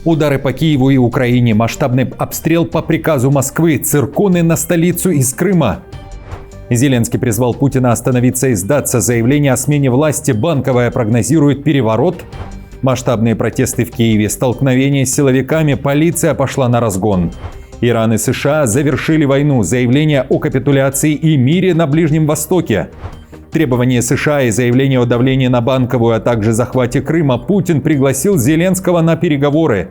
Удары по Киеву и Украине, масштабный обстрел по приказу Москвы, цирконы на столицу из Крыма. Зеленский призвал Путина остановиться и сдаться. Заявление о смене власти Банковая прогнозирует переворот. Масштабные протесты в Киеве, столкновения с силовиками, полиция пошла на разгон. Иран и США завершили войну. Заявление о капитуляции и мире на Ближнем Востоке. Требования США и заявление о давлении на Банковую, а также захвате Крыма. Путин пригласил Зеленского на переговоры.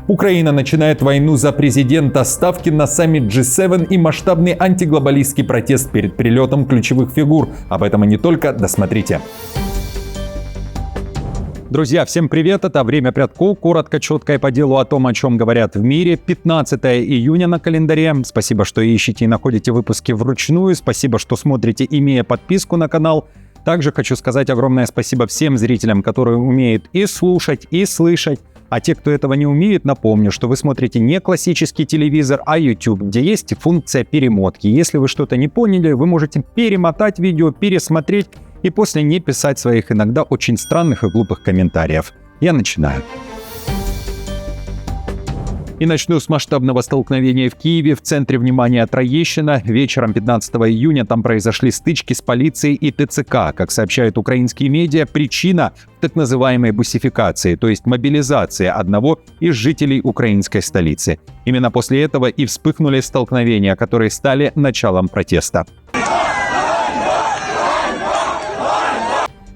Украина начинает войну за президента, ставки на саммит G7 и масштабный антиглобалистский протест перед прилетом ключевых фигур. Об этом и не только. Досмотрите. Друзья, всем привет! Это «Время прятков». Коротко, четко и по делу о том, о чем говорят в мире. 15 июня на календаре. Спасибо, что ищете и находите выпуски вручную. Спасибо, что смотрите, имея подписку на канал. Также хочу сказать огромное спасибо всем зрителям, которые умеют и слушать, и слышать. А те, кто этого не умеет, напомню, что вы смотрите не классический телевизор, а YouTube, где есть функция перемотки. Если вы что-то не поняли, вы можете перемотать видео, пересмотреть и после не писать своих иногда очень странных и глупых комментариев. Я начинаю. И начну с масштабного столкновения в Киеве. В центре внимания Троещина. Вечером 15 июня там произошли стычки с полицией и ТЦК. Как сообщают украинские медиа, причина в так называемой бусификации, то есть мобилизации одного из жителей украинской столицы. Именно после этого и вспыхнули столкновения, которые стали началом протеста.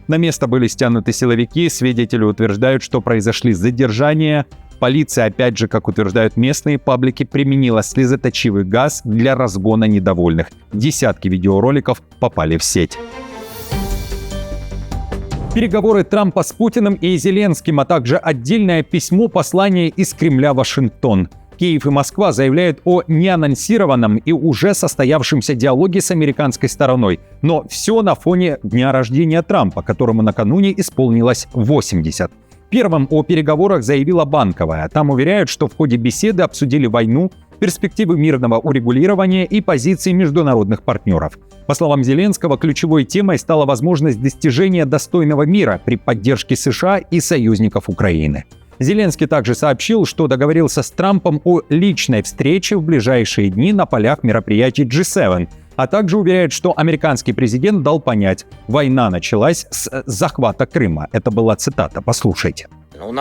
На место были стянуты силовики, свидетели утверждают, что произошли задержания. Полиция, опять же, как утверждают местные паблики, применила слезоточивый газ для разгона недовольных. Десятки видеороликов попали в сеть. Переговоры Трампа с Путиным и Зеленским, а также отдельное письмо-послание из Кремля в Вашингтон. Киев и Москва заявляют о неанонсированном и уже состоявшемся диалоге с американской стороной. Но все на фоне дня рождения Трампа, которому накануне исполнилось 80. Первым о переговорах заявила Банковая. Там уверяют, что в ходе беседы обсудили войну, перспективы мирного урегулирования и позиции международных партнеров. По словам Зеленского, ключевой темой стала возможность достижения достойного мира при поддержке США и союзников Украины. Зеленский также сообщил, что договорился с Трампом о личной встрече в ближайшие дни на полях мероприятий G7, а также уверяет, что американский президент дал понять, война началась с захвата Крыма. Это была цитата, послушайте. У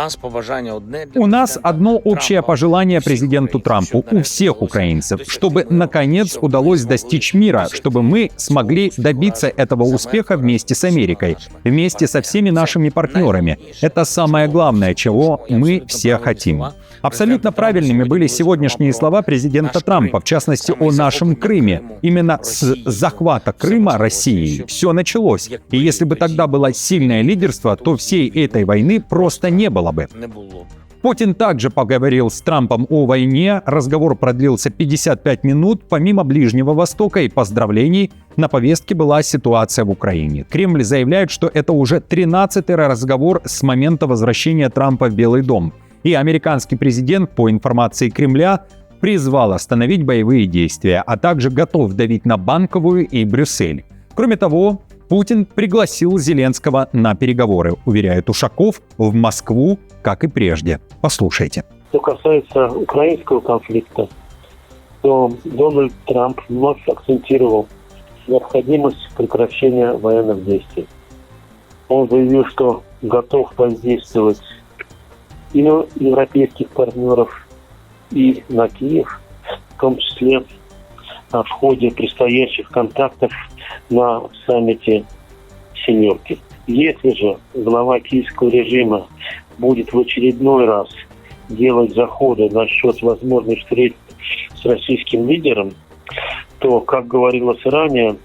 нас одно общее пожелание президенту Трампу, у всех украинцев, чтобы наконец удалось достичь мира, чтобы мы смогли добиться этого успеха вместе с Америкой, вместе со всеми нашими партнерами. Это самое главное, чего мы все хотим. Абсолютно правильными были сегодняшние слова президента Трампа, в частности о нашем Крыме. Именно с захвата Крыма Россией все началось. И если бы тогда было сильное лидерство, то всей этой войны просто не было бы. Путин также поговорил с Трампом о войне. Разговор продлился 55 минут. Помимо Ближнего Востока и поздравлений, на повестке была ситуация в Украине. Кремль заявляет, что это уже 13-й разговор с момента возвращения Трампа в Белый дом. И американский президент, по информации Кремля, призвал остановить боевые действия, а также готов давить на Банковую и Брюссель. Кроме того, Путин пригласил Зеленского на переговоры, уверяет Ушаков, в Москву, как и прежде. Послушайте. Что касается украинского конфликта, то Дональд Трамп вновь акцентировал необходимость прекращения военных действий. Он заявил, что готов воздействовать и на европейских партнеров, и на Киев, в том числе в ходе предстоящих контактов на саммите «семерки». Если же глава киевского режима будет в очередной раз делать заходы насчет возможных встреч с российским лидером, то, как говорилось ранее,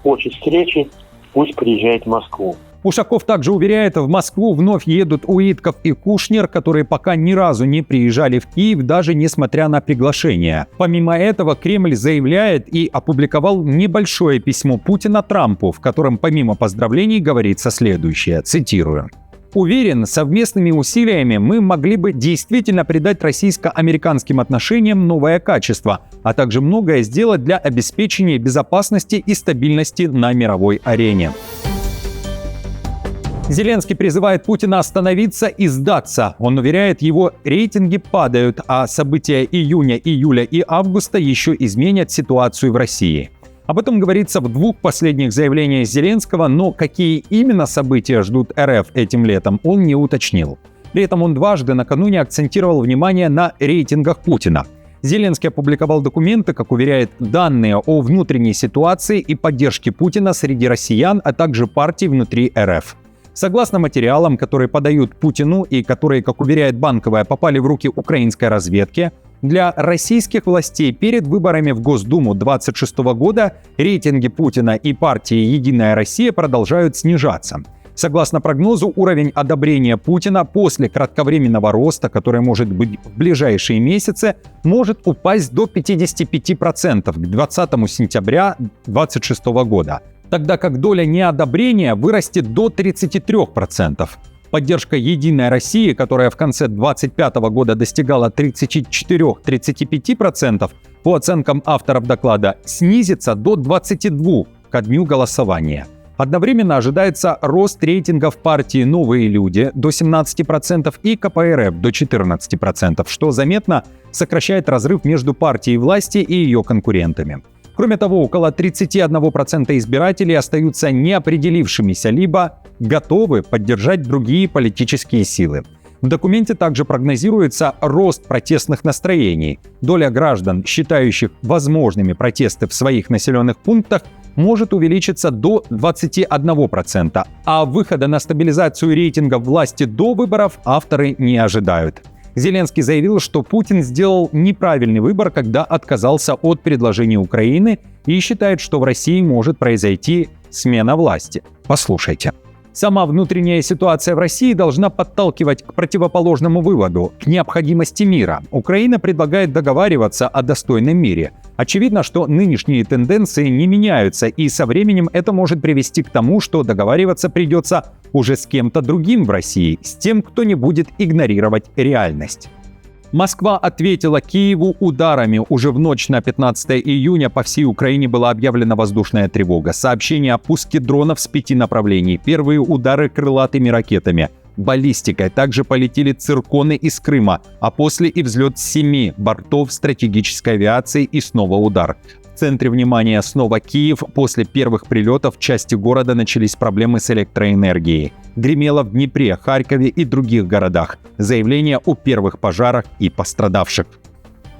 хочет встречи, пусть приезжает в Москву. Ушаков также уверяет, в Москву вновь едут Уитков и Кушнер, которые пока ни разу не приезжали в Киев, даже несмотря на приглашение. Помимо этого, Кремль заявляет и опубликовал небольшое письмо Путина Трампу, в котором помимо поздравлений говорится следующее, цитирую. «Уверен, совместными усилиями мы могли бы действительно придать российско-американским отношениям новое качество, а также многое сделать для обеспечения безопасности и стабильности на мировой арене». Зеленский призывает Путина остановиться и сдаться. Он уверяет, его рейтинги падают, а события июня, июля и августа еще изменят ситуацию в России. Об этом говорится в двух последних заявлениях Зеленского, но какие именно события ждут РФ этим летом, он не уточнил. При этом он дважды накануне акцентировал внимание на рейтингах Путина. Зеленский опубликовал документы, как уверяет, данные о внутренней ситуации и поддержке Путина среди россиян, а также партий внутри РФ. Согласно материалам, которые подают Путину и которые, как уверяет Банковая, попали в руки украинской разведки, для российских властей перед выборами в Госдуму 2026 года рейтинги Путина и партии «Единая Россия» продолжают снижаться. Согласно прогнозу, уровень одобрения Путина после кратковременного роста, который может быть в ближайшие месяцы, может упасть до 55% к 20 сентября 2026 года, тогда как доля неодобрения вырастет до 33%. Поддержка «Единой России», которая в конце 2025 года достигала 34-35%, по оценкам авторов доклада, снизится до 22% ко дню голосования. Одновременно ожидается рост рейтингов партии «Новые люди» до 17% и КПРФ до 14%, что заметно сокращает разрыв между партией власти и ее конкурентами. Кроме того, около 31% избирателей остаются неопределившимися, либо готовы поддержать другие политические силы. В документе также прогнозируется рост протестных настроений. Доля граждан, считающих возможными протесты в своих населенных пунктах, может увеличиться до 21%, а выхода на стабилизацию рейтингов власти до выборов авторы не ожидают. Зеленский заявил, что Путин сделал неправильный выбор, когда отказался от предложений Украины и считает, что в России может произойти смена власти. Послушайте. Сама внутренняя ситуация в России должна подталкивать к противоположному выводу, к необходимости мира. Украина предлагает договариваться о достойном мире. Очевидно, что нынешние тенденции не меняются, и со временем это может привести к тому, что договариваться придется уже с кем-то другим в России, с тем, кто не будет игнорировать реальность. Москва ответила Киеву ударами. Уже в ночь на 15 июня по всей Украине была объявлена воздушная тревога. Сообщение о пуске дронов с 5 направлений. Первые удары крылатыми ракетами. Баллистикой также полетели цирконы из Крыма, а после и взлет 7 бортов стратегической авиации и снова удар. В центре внимания снова Киев. После первых прилетов в части города начались проблемы с электроэнергией. Гремело в Днепре, Харькове и других городах. Заявления о первых пожарах и пострадавших.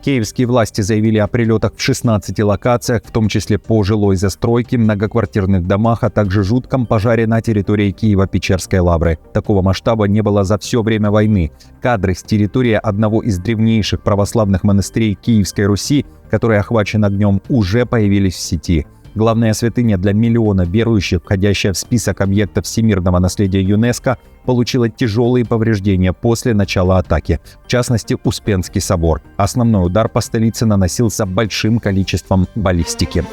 Киевские власти заявили о прилетах в 16 локациях, в том числе по жилой застройке, многоквартирных домах, а также жутком пожаре на территории Киево-Печерской лавры. Такого масштаба не было за все время войны. Кадры с территории одного из древнейших православных монастырей Киевской Руси, который охвачен огнем, уже появились в сети. Главная святыня для миллиона верующих, входящая в список объектов всемирного наследия ЮНЕСКО, получила тяжелые повреждения после начала атаки, в частности Успенский собор. Основной удар по столице наносился большим количеством баллистики.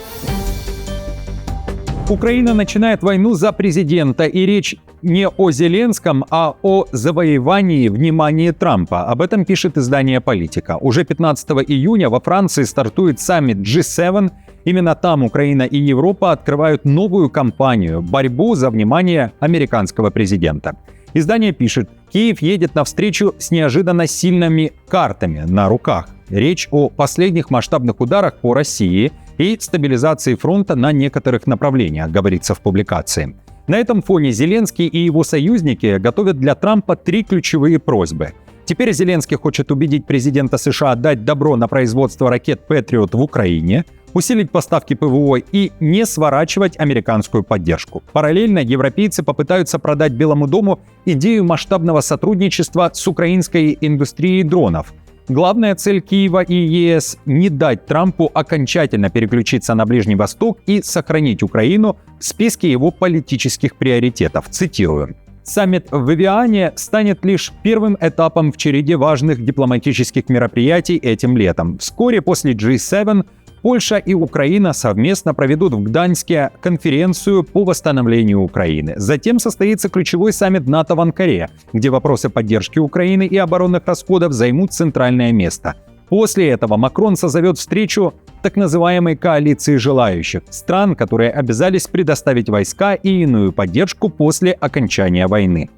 Украина начинает войну за президента, и речь не о Зеленском, а о завоевании внимания Трампа. Об этом пишет издание «Политика». Уже 15 июня во Франции стартует саммит G7. Именно там Украина и Европа открывают новую кампанию – борьбу за внимание американского президента. Издание пишет, Киев едет навстречу с неожиданно сильными картами на руках. Речь о последних масштабных ударах по России и стабилизации фронта на некоторых направлениях, говорится в публикации. На этом фоне Зеленский и его союзники готовят для Трампа 3 ключевые просьбы. Теперь Зеленский хочет убедить президента США дать добро на производство ракет «Патриот» в Украине, усилить поставки ПВО и не сворачивать американскую поддержку. Параллельно европейцы попытаются продать Белому дому идею масштабного сотрудничества с украинской индустрией дронов. Главная цель Киева и ЕС – не дать Трампу окончательно переключиться на Ближний Восток и сохранить Украину в списке его политических приоритетов. Цитирую. Саммит в Вивиане станет лишь первым этапом в череде важных дипломатических мероприятий этим летом. Вскоре после G7 Польша и Украина совместно проведут в Гданьске конференцию по восстановлению Украины. Затем состоится ключевой саммит НАТО в Анкаре, где вопросы поддержки Украины и оборонных расходов займут центральное место. После этого Макрон созовет встречу так называемой коалиции желающих стран, которые обязались предоставить войска и иную поддержку после окончания войны.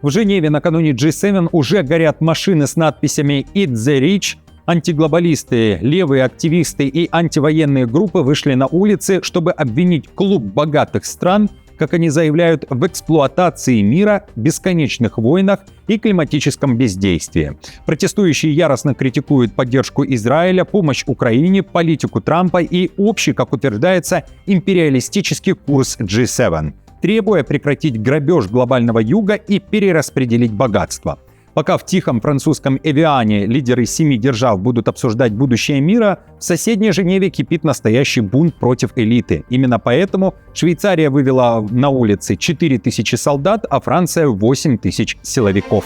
В Женеве накануне G7 уже горят машины с надписями «Eat the rich». Антиглобалисты, левые активисты и антивоенные группы вышли на улицы, чтобы обвинить клуб богатых стран, как они заявляют, в эксплуатации мира, бесконечных войнах и климатическом бездействии. Протестующие яростно критикуют поддержку Израиля, помощь Украине, политику Трампа и общий, как утверждается, империалистический курс G7, требуя прекратить грабеж глобального юга и перераспределить богатство. Пока в тихом французском Эвиане лидеры 7 держав будут обсуждать будущее мира, в соседней Женеве кипит настоящий бунт против элиты. Именно поэтому Швейцария вывела на улицы 4000 солдат, а Франция 8000 силовиков.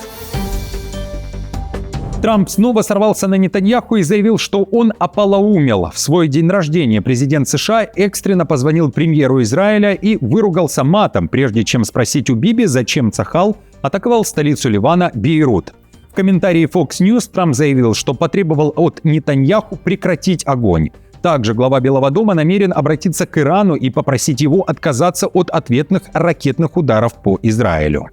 Трамп снова сорвался на Нетаньяху и заявил, что он ополоумел. В свой день рождения президент США экстренно позвонил премьеру Израиля и выругался матом, прежде чем спросить у Биби, зачем Цахал атаковал столицу Ливана Бейрут. В комментарии Fox News Трамп заявил, что потребовал от Нетаньяху прекратить огонь. Также глава Белого дома намерен обратиться к Ирану и попросить его отказаться от ответных ракетных ударов по Израилю.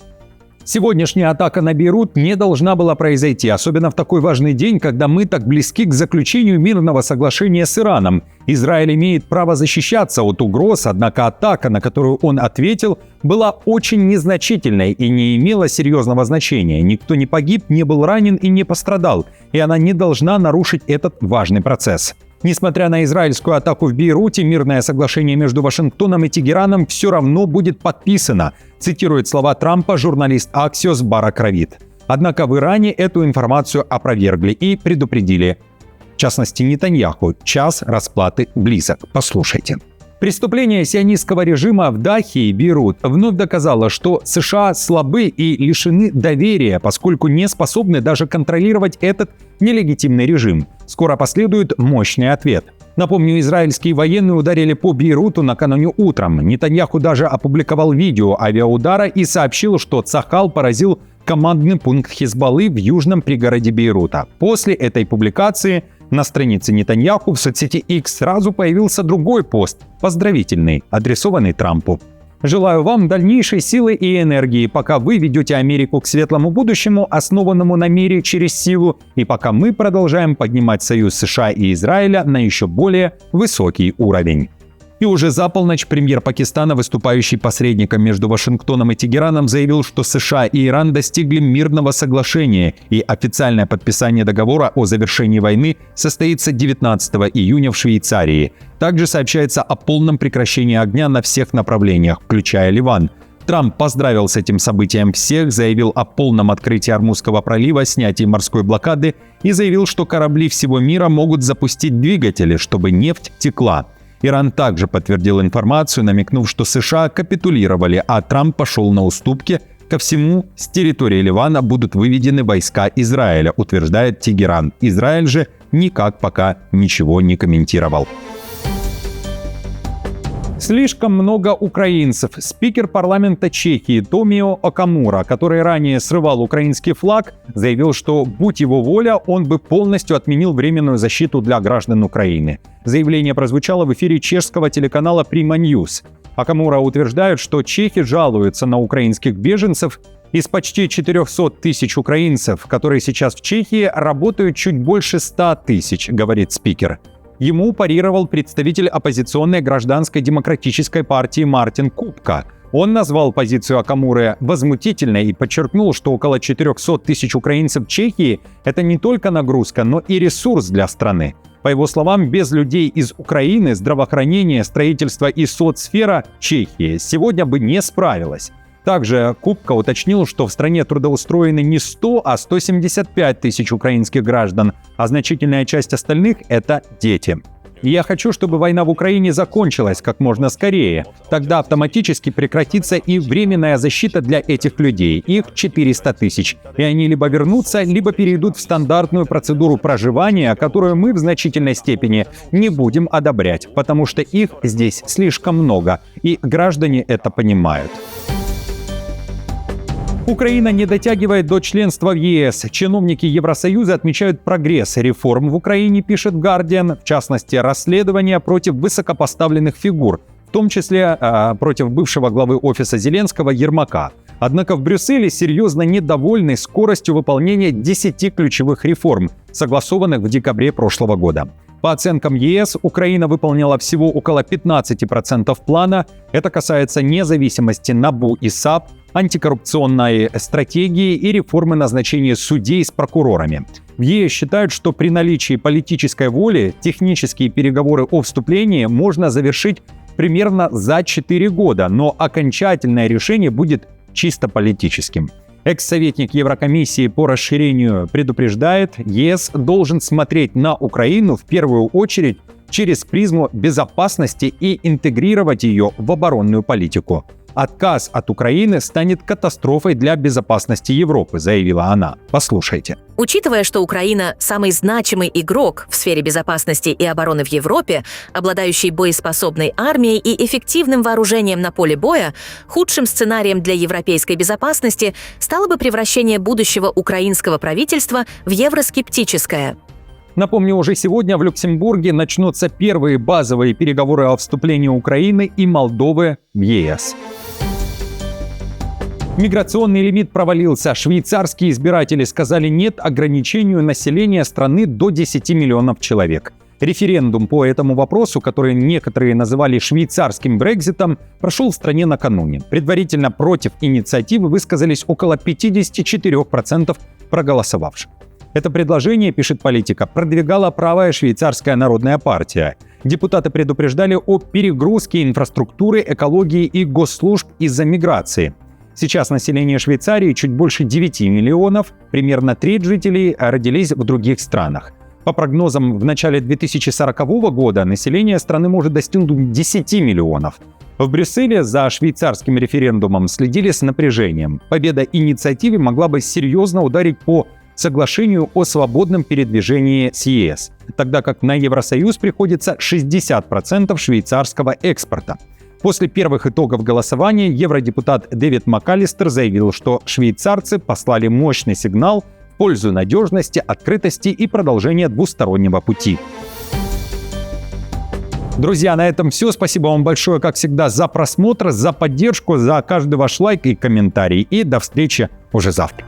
Сегодняшняя атака на Бейрут не должна была произойти, особенно в такой важный день, когда мы так близки к заключению мирного соглашения с Ираном. Израиль имеет право защищаться от угроз, однако атака, на которую он ответил, была очень незначительной и не имела серьезного значения. Никто не погиб, не был ранен и не пострадал, и она не должна нарушить этот важный процесс. Несмотря на израильскую атаку в Бейруте, мирное соглашение между Вашингтоном и Тегераном все равно будет подписано, цитирует слова Трампа журналист Axios Барак Равид. Однако в Иране эту информацию опровергли и предупредили. В частности, Нетаньяху, час расплаты близок. Послушайте. Преступление сионистского режима в Дахе и Бейрут вновь доказало, что США слабы и лишены доверия, поскольку не способны даже контролировать этот нелегитимный режим. Скоро последует мощный ответ. Напомню, израильские военные ударили по Бейруту накануне утром. Нетаньяху даже опубликовал видео авиаудара и сообщил, что Цахал поразил командный пункт Хизбаллы в южном пригороде Бейрута. После этой публикации на странице Нетаньяху в соцсети X сразу появился другой пост, поздравительный, адресованный Трампу. Желаю вам дальнейшей силы и энергии, пока вы ведете Америку к светлому будущему, основанному на мире через силу, и пока мы продолжаем поднимать союз США и Израиля на еще более высокий уровень. И уже за полночь премьер Пакистана, выступающий посредником между Вашингтоном и Тегераном, заявил, что США и Иран достигли мирного соглашения, и официальное подписание договора о завершении войны состоится 19 июня в Швейцарии. Также сообщается о полном прекращении огня на всех направлениях, включая Ливан. Трамп поздравил с этим событием всех, заявил о полном открытии Ормузского пролива, снятии морской блокады и заявил, что корабли всего мира могут запустить двигатели, чтобы нефть текла. Иран также подтвердил информацию, намекнув, что США капитулировали, а Трамп пошел на уступки. Ко всему, с территории Ливана будут выведены войска Израиля, утверждает Тегеран. Израиль же никак пока ничего не комментировал. Слишком много украинцев. Спикер парламента Чехии Томио Окамура, который ранее срывал украинский флаг, заявил, что, будь его воля, он бы полностью отменил временную защиту для граждан Украины. Заявление прозвучало в эфире чешского телеканала Prima News. Окамура утверждает, что чехи жалуются на украинских беженцев. Из почти 400 тысяч украинцев, которые сейчас в Чехии, работают чуть больше 100 тысяч, говорит спикер. Ему парировал представитель оппозиционной гражданской демократической партии Мартин Купка. Он назвал позицию Окамуры возмутительной и подчеркнул, что около 400 тысяч украинцев в Чехии – это не только нагрузка, но и ресурс для страны. По его словам, без людей из Украины здравоохранение, строительство и соцсфера Чехии сегодня бы не справилась. Также Купка уточнил, что в стране трудоустроены не 100, а 175 тысяч украинских граждан, а значительная часть остальных – это дети. Я хочу, чтобы война в Украине закончилась как можно скорее. Тогда автоматически прекратится и временная защита для этих людей. Их 400 тысяч. И они либо вернутся, либо перейдут в стандартную процедуру проживания, которую мы в значительной степени не будем одобрять, потому что их здесь слишком много. И граждане это понимают. Украина не дотягивает до членства в ЕС. Чиновники Евросоюза отмечают прогресс реформ в Украине, пишет Guardian, в частности, расследования против высокопоставленных фигур, в том числе против бывшего главы офиса Зеленского Ермака. Однако в Брюсселе серьезно недовольны скоростью выполнения 10 ключевых реформ, согласованных в декабре прошлого года. По оценкам ЕС, Украина выполнила всего около 15% плана. Это касается независимости НАБУ и САП, антикоррупционной стратегии и реформы назначения судей с прокурорами. В ЕС считают, что при наличии политической воли технические переговоры о вступлении можно завершить примерно за 4 года, но окончательное решение будет чисто политическим. Экс-советник Еврокомиссии по расширению предупреждает, ЕС должен смотреть на Украину в первую очередь через призму безопасности и интегрировать ее в оборонную политику. Отказ от Украины станет катастрофой для безопасности Европы, заявила она. Послушайте. Учитывая, что Украина – самый значимый игрок в сфере безопасности и обороны в Европе, обладающий боеспособной армией и эффективным вооружением на поле боя, худшим сценарием для европейской безопасности стало бы превращение будущего украинского правительства в евроскептическое. Напомню, уже сегодня в Люксембурге начнутся первые базовые переговоры о вступлении Украины и Молдовы в ЕС. Миграционный лимит провалился. Швейцарские избиратели сказали «нет» ограничению населения страны до 10 миллионов человек. Референдум по этому вопросу, который некоторые называли швейцарским Брекситом, прошел в стране накануне. Предварительно против инициативы высказались около 54% проголосовавших. Это предложение, пишет Политика, продвигала правая швейцарская народная партия. Депутаты предупреждали о перегрузке инфраструктуры, экологии и госслужб из-за миграции. Сейчас население Швейцарии чуть больше 9 миллионов, примерно треть жителей родились в других странах. По прогнозам, в начале 2040 года население страны может достигнуть 10 миллионов. В Брюсселе за швейцарским референдумом следили с напряжением. Победа инициативы могла бы серьезно ударить по соглашению о свободном передвижении с ЕС, тогда как на Евросоюз приходится 60% швейцарского экспорта. После первых итогов голосования евродепутат Дэвид МакАлистер заявил, что швейцарцы послали мощный сигнал в пользу надежности, открытости и продолжения двустороннего пути. Друзья, на этом все. Спасибо вам большое, как всегда, за просмотр, за поддержку, за каждый ваш лайк и комментарий. И до встречи уже завтра.